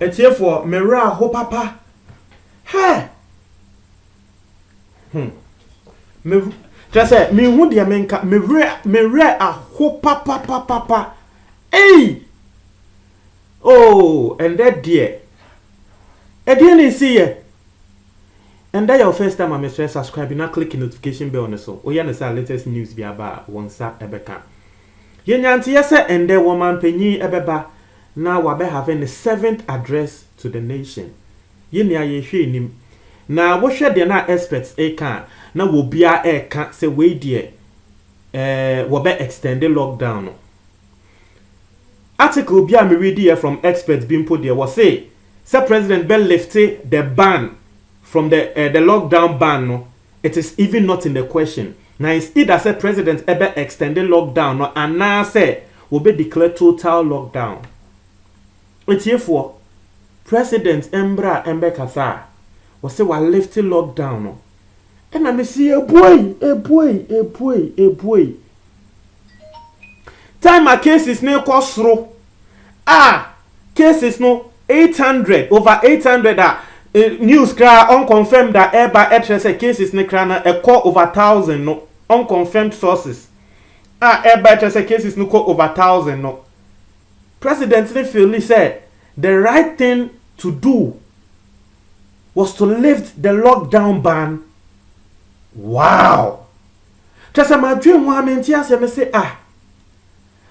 Etiefo mera ho papa. Hey. Me just me hu dia menka mera a ho papa. Hey. Oh, and that dear. Again is here. And that your first time I'm subscribe na click the notification bell on so. Oya na say latest news bi aba wonsa ebeka. Yenyanti yese and there woman penyi ebeba. Now we are having the 7th address to the nation. Yeni aye hwe nim. Na wo hwe de na experts e kan na wo bia e kan say we de wo be extend the lockdown no. Article bia me read here from experts being put there was say President Bell lifted the ban from the lockdown ban no. It is even not in the question. Now it's either say president ever extended lockdown no and now say will be declared total lockdown. Etiefo President Embra Embekasa was say we lifting lockdown no. And I see a boy. Time my cases no cost through. Cases no 800 over 800 news cry unconfirmed that by HSA cases ne krana a call over 1,000 no unconfirmed sources. By HSA cases no call over 1,000 no. President Nifili said the right thing to do was to lift the lockdown ban. Wow. Just my dream one mentia say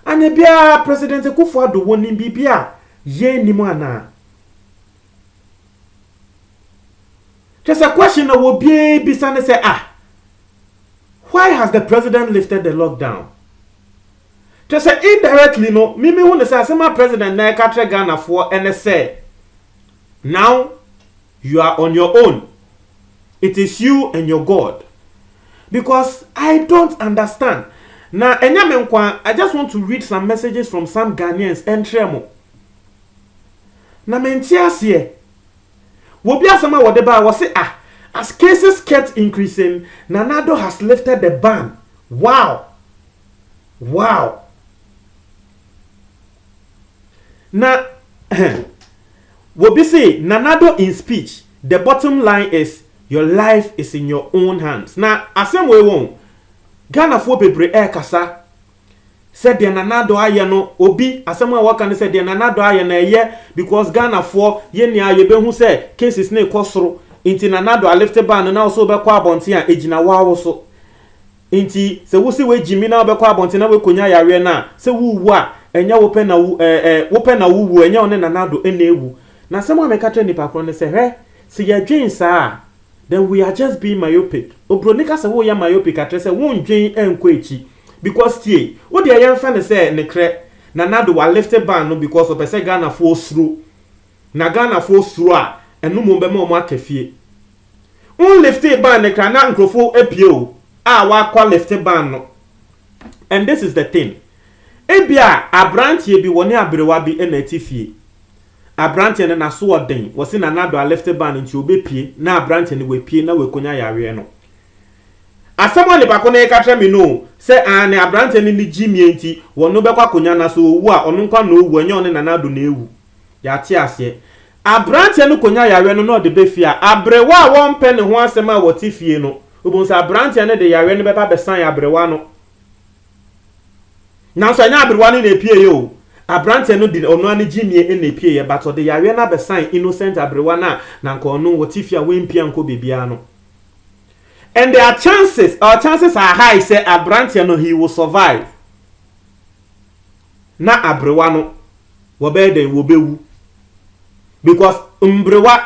and bia President Kufuor woni bibia ye ni mana. Just a question that will be bisane say why has the president lifted the lockdown? Just say indirectly no mimi who say my president na katre Ghana for and say now you are on your own. It is you and your God. Because I don't understand. Now, I just want to read some messages from some Ghanaians and Tremo. Na mentias here. Wobia sama whatever was say as cases kept increasing, Nanado has lifted the ban. Wow. Now, Wobi say Nanado in speech. The bottom line is your life is in your own hands. Now, asem we won. Ghana for bebre kasa said the Nanado aye no obi asem we waka said the Nanado aye na ye because Ghana for ye ni aye be hu say cases na ekosoro inti Nanado a lifted ban na so be kwa abonte a ejina wa so inti se wo se we jimi na be kwa abonte na we konya yare na se wuwu a enya wo pe na wuwu enya one Nanado ena ewu na asem we meka tre nipa kro ne se he se ye dwen saa then we are just being myopic. Obronika se wo ya myopic atrese won dwen enko echi because tie wo de yan fa ne se ne kre Nanado wa lifted ban no because of person Ghana for through na Ghana for through a enu mo be mo akafie un lifted ban ne kra na nkrofo epie wa kwa lifted ban no. And this is the thing ebia abrantie bi woni abrewa bi na atifie Abrante na so odin wose Nanado a lifted ban nti obepie na abrante ne we pie na we konya yare no asamo ne bako na ekatra mi no se ne abrante ne jimie nti wono bekwa konya na so owu a ono nkwa na owu anya one Nanado na ewu ya tie ase abrante ne konya yare no na de befia abrewa a won pe ne ho asem a wotifie no obonsa abrante ne de yare ne beba besan abrewa no na so anya abrewa ne na epie yo Abrante no di ono ani jimie na epie ye but the yare na be sign innocent abrewa na nko ono wotifia wempia nko bebia no. And there are chances are high say Abrante no he will survive. Na abrewa no wo be den wo bewu because mbrewa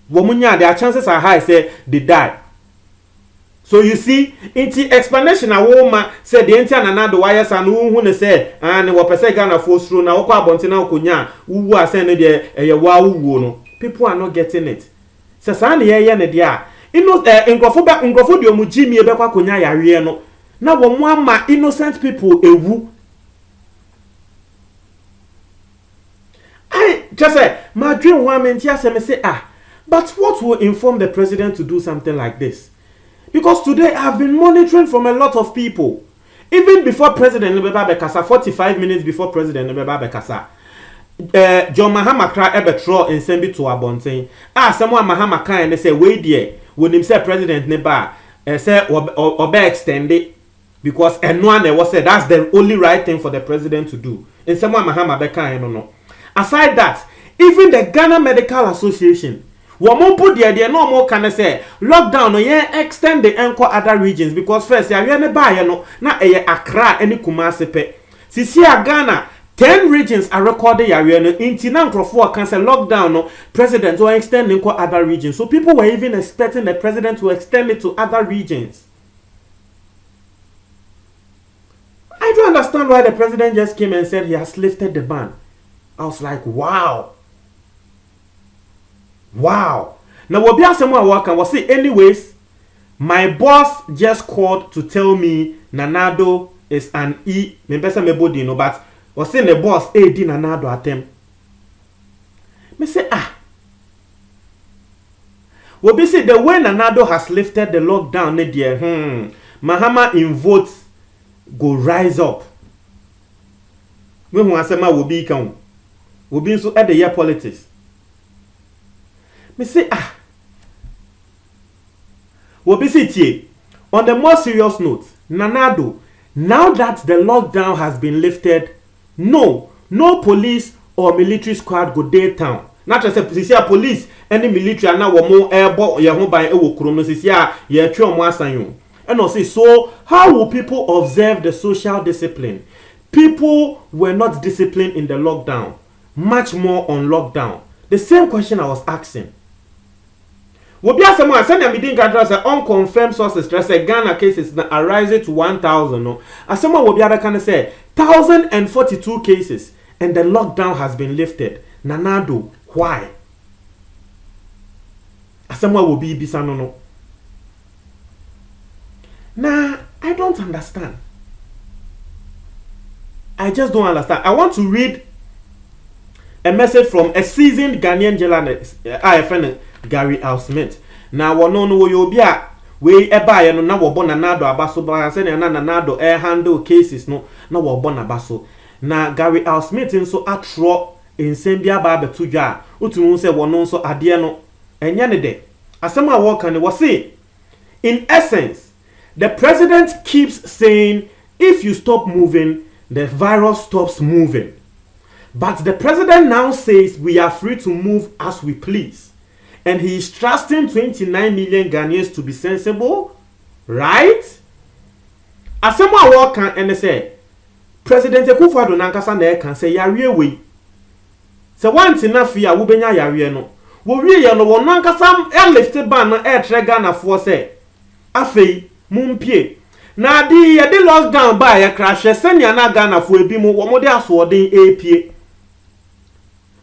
wo munya there are chances are high say they die. So you see, inti explanation a woman said the enti Nanado wire san hu ne say and wo pese Ghana for through na wo kwa bonte na okonya wu asen ne de eye wa wu no. People are not getting it. Se sa na ye ne de a nkrofo de omujimi e be kwa konya yare no na wo mo ama innocent people ewu. I just say my dream one menti asem say but what will inform the president to do something like this? Because today I've been monitoring from a lot of people. Even before President Nebeba Bekasa, 45 minutes before President Nebeba Bekasa, John Mahama Kra ebetro in Sembi to Abontain. Someone Mahama Kra and they say, wait there, when him say President Neba, say, or extend it. Because and one they was said that's the only right thing for the president to do. And someone Mahama Beka no. Aside that, even the Ghana Medical Association, woman put the no more can say lockdown no yeah extend the encore other regions because first ya ne buy no na Accra any Kumasi pe. Sisi Ghana 10 regions are recorded ya no inti na nkrofo can say lockdown no president will extend encore other regions. So people were even expecting the president to extend it to other regions. I don't understand why the president just came and said he has lifted the ban. I was like, wow. Wow. Now, what be someone working was say, anyways, my boss just called to tell me Nanado is an E. Maybe some body no, but was saying the boss AD Nanado at him. Me say, what be say the way Nanado has lifted the lockdown, Mahama in votes go rise up. When who asema will be count. Will be so at the year politics. Me say will be see on the more serious note, Nanado, now that the lockdown has been lifted, no police or military squad go day town. Not just say police, any military now more airborne ya home by e wo krom no say ya twa mo asanyo. And also, so how will people observe the social discipline? People were not disciplined in the lockdown, much more on lockdown. The same question I was asking. Wobi asemo asanya me din kadra say unconfirmed sources say Ghana cases na arise to 1,000 no. Asemo wobi abeka say 1,042 cases and the lockdown has been lifted. Nanado, why? Asemo wobi bisa no. Nah, I don't understand. I just don't understand. I want to read a message from a seasoned Ghanaian journalist, Gary Al Smith. Now, we know you be a we eba no na wo bon Nanado abaso ba say na Nanado handle cases no na wo bon abaso. Na Gary Al Smith nso atro nsembia ba betudwa otumu say wono nso ade no enya ne de. Asem a wo kan wo say in essence the president keeps saying, if you stop moving, the virus stops moving. But the president now says we are free to move as we please. And he is trusting 29 million Ghanaians to be sensible, right? As someone walk and they say, President Akufo-Addo nankasa na can say yare we. So once enough fear wo benya yare no. Wo wie ye no wo nankasa lifted ban no trega na for say. Afei mumpie na di ye de lockdown ba ye crash senya na Ghana fo ebi mu wo mo de asodin epie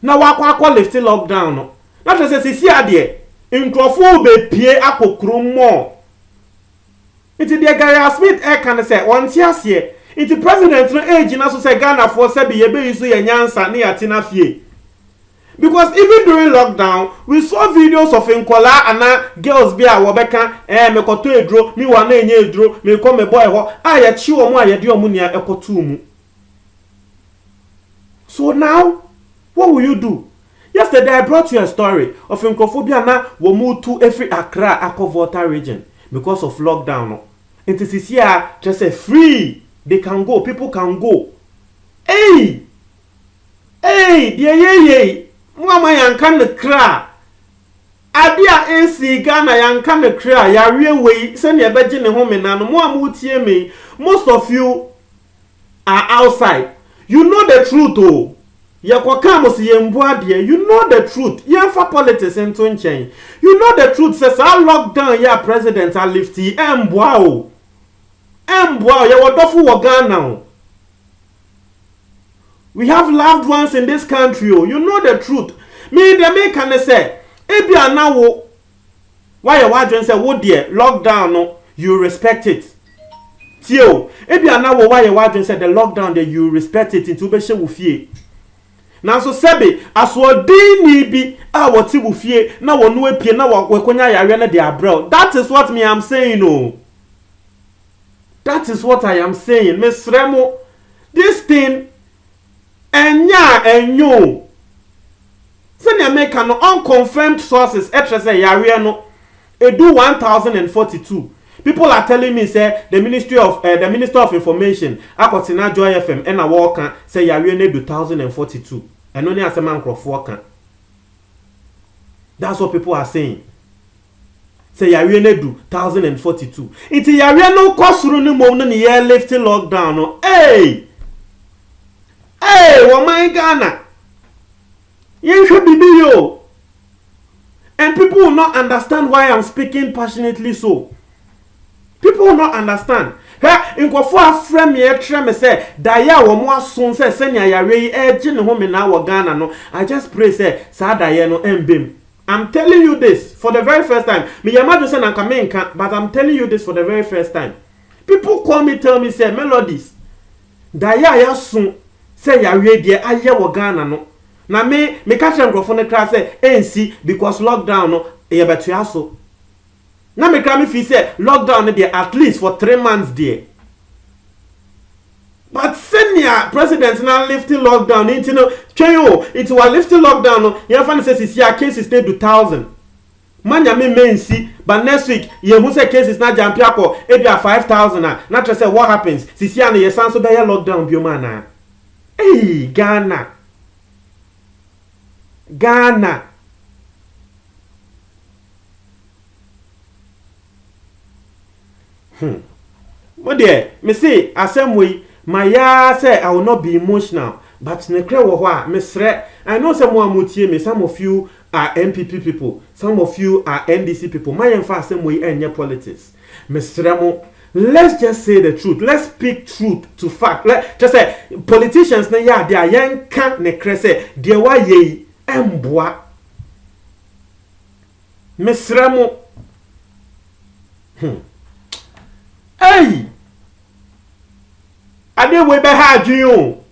na wakwa lift lockdown no na tse sisi ade nkrofo be pie akokro mo iti de Gary Smith kan say wonti ase iti president no age na so say Ghana fo se be ye be iso ye nyansa na yatina fie. Because even during lockdown, we saw videos of Nkola and girls be a wobeka, me koto edro, mi wana enye edro, me ko me boy ho, ya chi omo ayede omo nia ekoto mu. So now, what will you do? Yesterday I brought you a story of Nkophobia na wo move to every Accra Akwa region because of lockdown. It is here just say free, they can go, people can go. Hey, yeah. Mama yanka ne kra adia AC Ghana yanka ne kra ya we se ne beje ne home na no mo amutie me. Most of you are outside. You know the truth oh. Ya kwaka mo se yembu ade. You know the truth. Ya fa politics ento nchen. You know the truth says our lockdown ya president a lifty embwa o. Embwa ya wodofo wo Ghana. We have loved ones in this country. Oh. You know the truth. Me, the man can say, Ebi anawo. Why you want to say, "Oh dear, lockdown? No, you respect it." Tio, Ebi anawo. Why you want to say the lockdown that you respect it into be she wufie. nanso sebe asodini bi a woti bu fie na wonu apie na wakonya yare na de abroad. That is what me am saying. Oh, that is what I am saying. Miss Remo, this thing enya enyo send make an unconfirmed sources etre say yare no edu 1042. People are telling me say the minister of information akotina Joy FM and a walker say yare no do 1042 and only as a man crofo. That's what people are saying. Say yare no do 1042. It yare no kosuru ni mo no year lifting lockdown no. Hey, woman Ghana, you should be yo. And people will not understand why I'm speaking passionately so. People will not understand. Hey, in Kofua frame me treme say daya wo mo ason say senya yare yi eje ne ho me na wo Ghana no. I just pray say sa daya no embem. I'm telling you this for the very first time. Me yamadu say na nka, but I'm telling you this for the very first time. People call me, tell me say melodies daya ya son say yare die aye wo Ghana no. Na me catch nkrofo ne kra say ensi because lockdown no e betu aso. Na me kra me fi say lockdown dey at least for 3 months there. But senior president now lifting lockdown into no twayo it was lifting lockdown no you find say CCR cases stay to 1,000. Manya me mensi but next week you who say cases na jump akọ e be 5,000 na try say what happens CCR na yesan so be lockdown bioma na. Hey Ghana. What there? Me say, asem way, my ya say I will not be emotional, but ne kre wo ho a me sre. I know some more mutie me. Some of you are MPP people, some of you are NDC people. My emfa asem way enye politics. Me sre mo. Let's just say the truth. Let's speak truth to fact. Let just say politicians na ya they are yan kan ne kre say de wa ye emboa. Me sre mo. Hey! Ade we be ha adwun o.